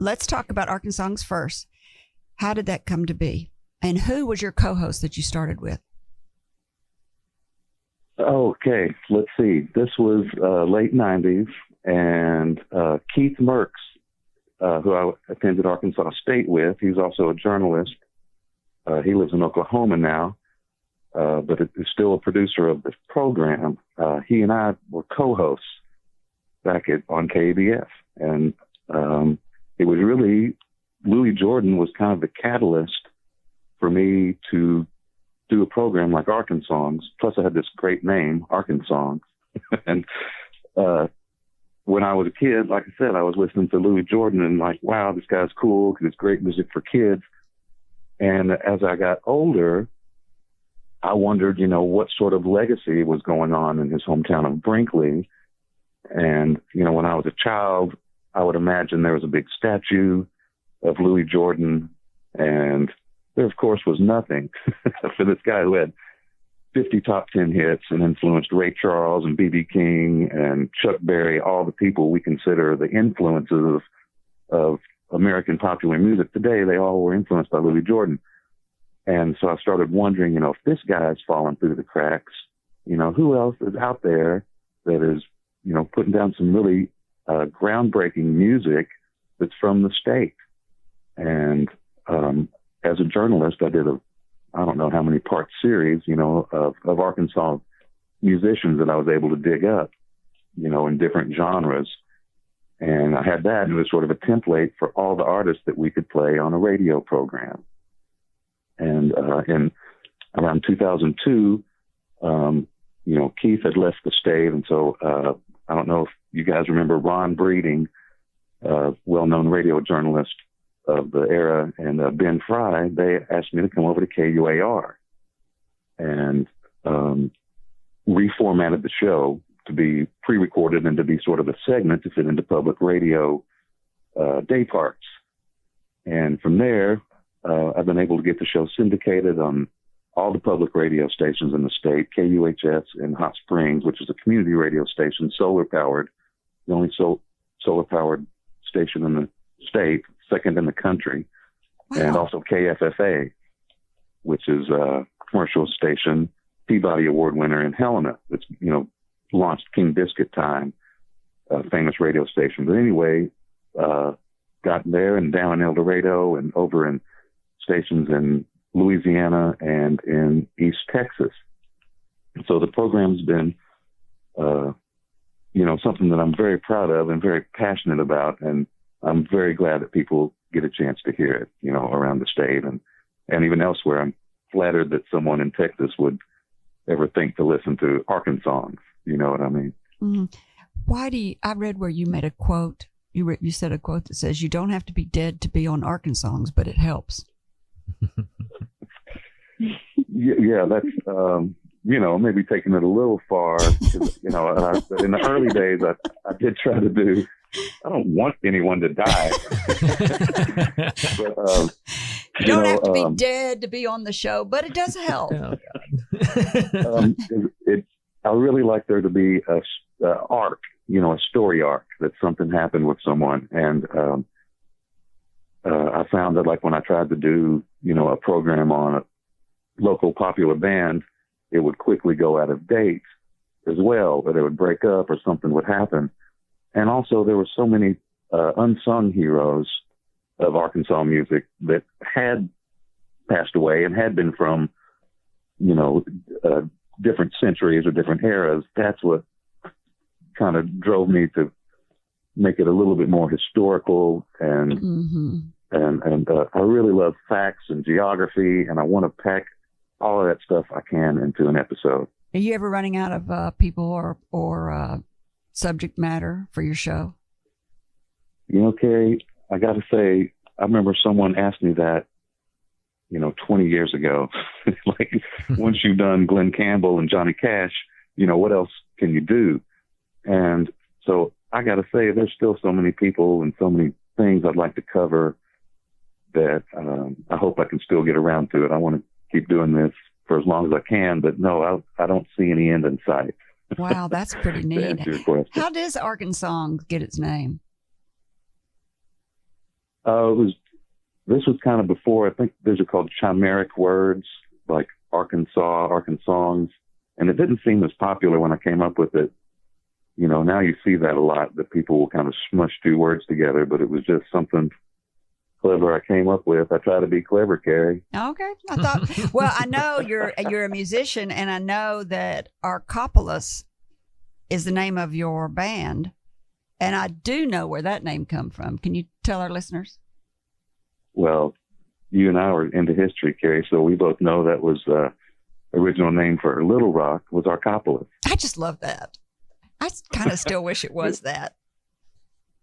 let's talk about Arkansongs first. How did that come to be? And who was your co-host that you started with? Okay, let's see. This was late 90s, and Keith Merckx, who I attended Arkansas State with, he's also a journalist. He lives in Oklahoma now, but is still a producer of this program. He and I were co-hosts back on KABF, and it was really, Louis Jordan was kind of the catalyst for me to do a program like Arkansongs. Plus I had this great name, Arkansongs. And when I was a kid, like I said, I was listening to Louis Jordan and like, wow, this guy's cool because it's great music for kids. And as I got older, I wondered, what sort of legacy was going on in his hometown of Brinkley. And, when I was a child, I would imagine there was a big statue of Louis Jordan, and there, of course, was nothing for this guy who had 50 top 10 hits and influenced Ray Charles and B.B. King and Chuck Berry, all the people we consider the influences of American popular music today. They all were influenced by Louis Jordan. And so I started wondering, if this guy's fallen through the cracks, who else is out there that is, putting down some really groundbreaking music that's from the state. And as a journalist, I did I don't know how many part series, of Arkansas musicians that I was able to dig up, in different genres. And I had that, and it was sort of a template for all the artists that we could play on a radio program. And in around 2002, Keith had left the state, and so I don't know if you guys remember Ron Breeding, well-known radio journalist of the era, and Ben Fry. They asked me to come over to KUAR and reformatted the show to be pre-recorded and to be sort of a segment to fit into public radio day parts. And from there, I've been able to get the show syndicated on all the public radio stations in the state, KUHS in Hot Springs, which is a community radio station, solar-powered, the only solar-powered station in the state, second in the country. Wow. And also KFFA, which is a commercial station, Peabody Award winner in Helena. It's, launched King Biscuit Time, a famous radio station. But anyway, got there and down in El Dorado and over in stations in Louisiana and in East Texas. So the program's been, something that I'm very proud of and very passionate about. And I'm very glad that people get a chance to hear it, around the state and even elsewhere. I'm flattered that someone in Texas would ever think to listen to Arkansongs. You know what I mean? Mm-hmm. I read where you made a quote. You said a quote that says, "You don't have to be dead to be on Arkansongs, but it helps." Yeah, that's, maybe taking it a little far. In the early days, I did try to do, I don't want anyone to die. But, you don't have to be dead to be on the show, but it does help. Oh, God. I really like there to be a arc, a story arc, that something happened with someone. And I found that, like, when I tried to do, a program on a local popular band, it would quickly go out of date as well, or they would break up or something would happen. And also there were so many unsung heroes of Arkansas music that had passed away and had been from, different centuries or different eras. That's what kind of drove me to make it a little bit more historical and I really love facts and geography, and I want to pack all of that stuff I can into an episode. Are you ever running out of people or subject matter for your show? Kerry, I got to say, I remember someone asked me that, 20 years ago. Like, once you've done Glenn Campbell and Johnny Cash, what else can you do? And so I got to say, there's still so many people and so many things I'd like to cover that I hope I can still get around to it. I want to keep doing this for as long as I can, but no, I don't see any end in sight. Wow, that's pretty neat. To answer your question. How does Arkansongs get its name? This was kind of before, I think these are called chimeric words, like Arkansongs, and it didn't seem as popular when I came up with it. You know, now you see that a lot, that people will kind of smush two words together, but it was just something clever I came up with. I try to be clever, Kerry. Okay. I thought, well, I know you're a musician, and I know that Arkopolis is the name of your band, and I do know where that name come from. Can you tell our listeners? Well, you and I were into history, Kerry, so we both know that was original name for Little Rock was Arkopolis. I just love that. I kind of still wish it was that.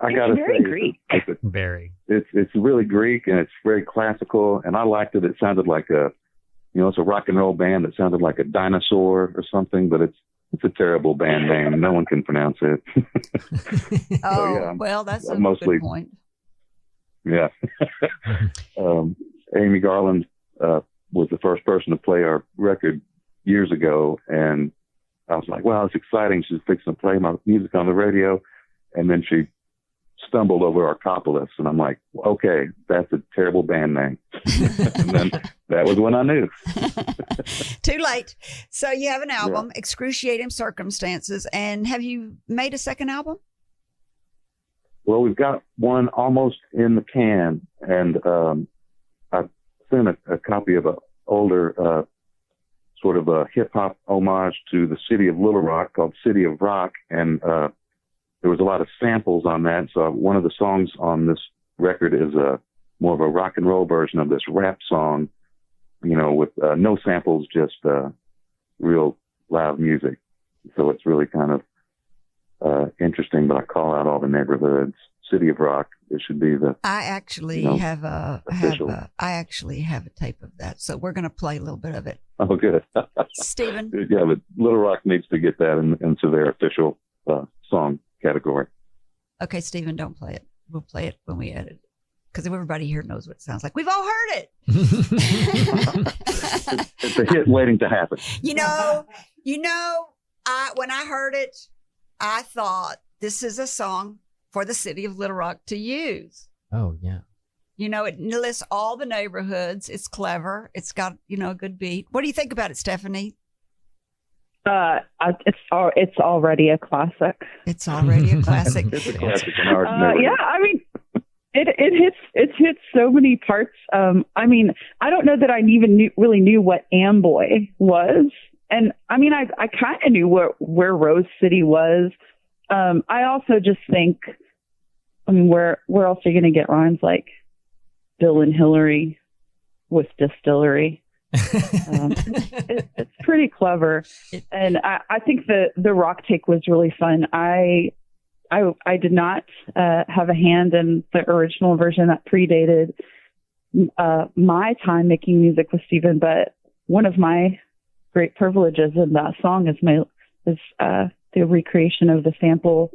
I gotta very say, Greek. Very. It's really Greek, and it's very classical, and I liked it. It sounded like it's a rock and roll band that sounded like a dinosaur or something, but it's a terrible band name. No one can pronounce it. Well, that's a mostly, good point. Yeah. Amy Garland was the first person to play our record years ago, and I was like, wow, it's exciting. She's fixing to play my music on the radio. And then she stumbled over Arkopolis, and I'm like, okay, that's a terrible band name. And then that was when I knew. Too late. So you have an album, Excruciating Circumstances, and have you made a second album? Well, we've got one almost in the can, and I sent a copy of an older sort of a hip-hop homage to the city of Little Rock called City of Rock, and there was a lot of samples on that. So one of the songs on this record is more of a rock and roll version of this rap song, with no samples, just real loud music. So it's really kind of interesting, but I call out all the neighborhoods. City of Rock, it should be the. I actually have a tape of that, so we're going to play a little bit of it. Oh, good. Stephen. Yeah, but Little Rock needs to get that into their official song category. Okay, Stephen, don't play it. We'll play it when we edit, because everybody here knows what it sounds like. We've all heard it. It's a hit waiting to happen. When I heard it, I thought this is a song for the city of Little Rock to use. Oh, yeah. It lists all the neighborhoods. It's clever. It's got, a good beat. What do you think about it, Stephanie? It's already a classic. It's already a classic. It's a classic in our neighborhood. Yeah, I mean, it hits so many parts. I mean, I don't know that I even really knew what Amboy was. And I mean, I kind of knew where Rose City was. I also just think, where else are you going to get rhymes like Bill and Hillary with distillery? It's pretty clever. And I think the rock take was really fun. I did not have a hand in the original version that predated my time making music with Stephen, but one of my great privileges in that song is the recreation of the sample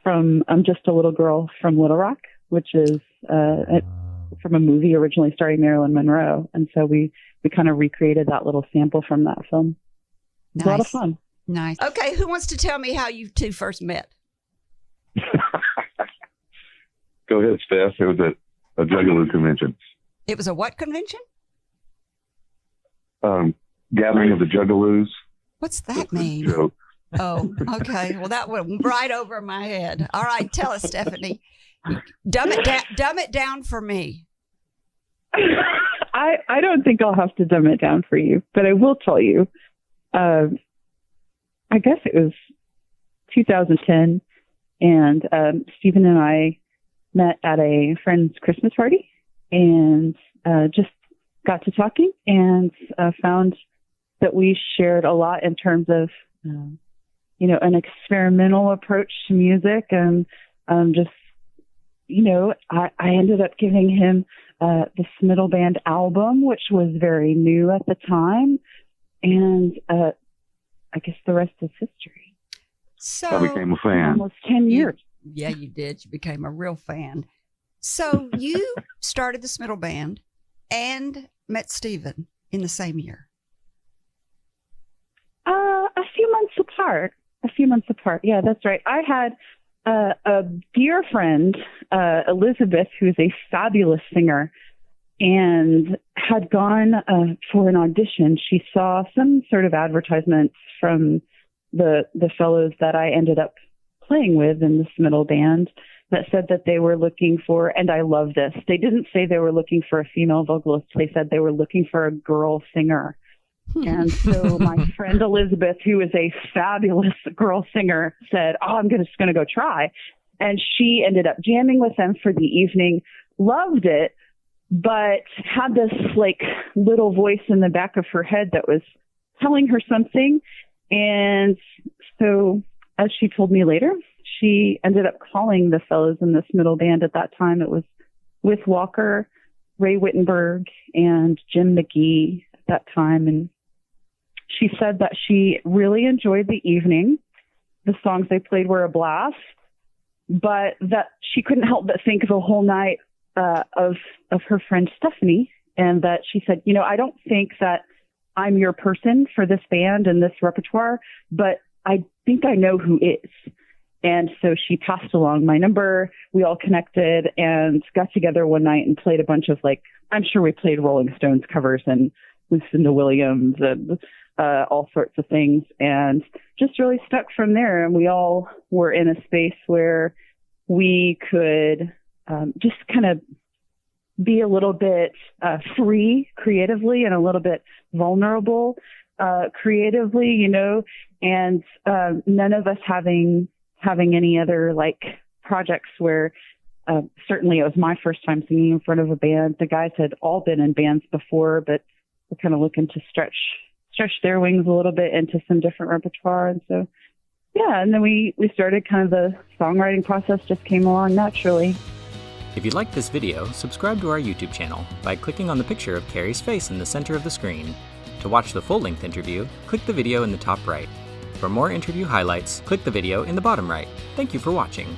from I'm Just a Little Girl from Little Rock, which is from a movie originally starring Marilyn Monroe. And so we kind of recreated that little sample from that film. Nice. A lot of fun. Nice. Okay, who wants to tell me how you two first met? Go ahead, Steph. It was a Juggalo convention. It was a what convention? Gathering of the Juggaloos. What's that mean? Joke. Oh, okay. Well, that went right over my head. All right, tell us, Stephanie. Dumb it down for me. I don't think I'll have to dumb it down for you, but I will tell you. I guess it was 2010, and Stephen and I met at a friend's Christmas party, and just got to talking, and found that we shared a lot in terms of an experimental approach to music, and just I ended up giving him the Smittle Band album, which was very new at the time, and I guess the rest is history. So I became a fan. Almost 10 years. Yeah, you did. You became a real fan. So you started the Smittle Band and met Stephen in the same year. A few months apart. Yeah, that's right. I had a dear friend, Elizabeth, who is a fabulous singer, and had gone for an audition. She saw some sort of advertisement from the fellows that I ended up playing with in the Smittle band that said that they were looking for, and I love this, they didn't say they were looking for a female vocalist. They said they were looking for a girl singer. And so my friend Elizabeth, who is a fabulous girl singer, said, oh, I'm just going to go try. And she ended up jamming with them for the evening, loved it, but had this like little voice in the back of her head that was telling her something. And so, as she told me later, she ended up calling the fellows in this Smittle band at that time. It was with Walker, Ray Wittenberg, and Jim McGee at that time. And she said that she really enjoyed the evening. The songs they played were a blast, but that she couldn't help but think of a whole night of her friend Stephanie. And that she said, you know, I don't think that I'm your person for this band and this repertoire, but I think I know who is. And so she passed along my number. We all connected and got together one night and played a bunch of, like, I'm sure we played Rolling Stones covers and Lucinda Williams and all sorts of things, and just really stuck from there. And we all were in a space where we could just kind of be a little bit free creatively and a little bit vulnerable creatively, you know, and none of us having any other like projects where certainly it was my first time singing in front of a band. The guys had all been in bands before, but we're kind of looking to stretch their wings a little bit into some different repertoire. And so, yeah, and then we started kind of the songwriting process just came along naturally. If you liked this video, subscribe to our YouTube channel by clicking on the picture of Kerry's face in the center of the screen. To watch the full-length interview, click the video in the top right. For more interview highlights, click the video in the bottom right. Thank you for watching.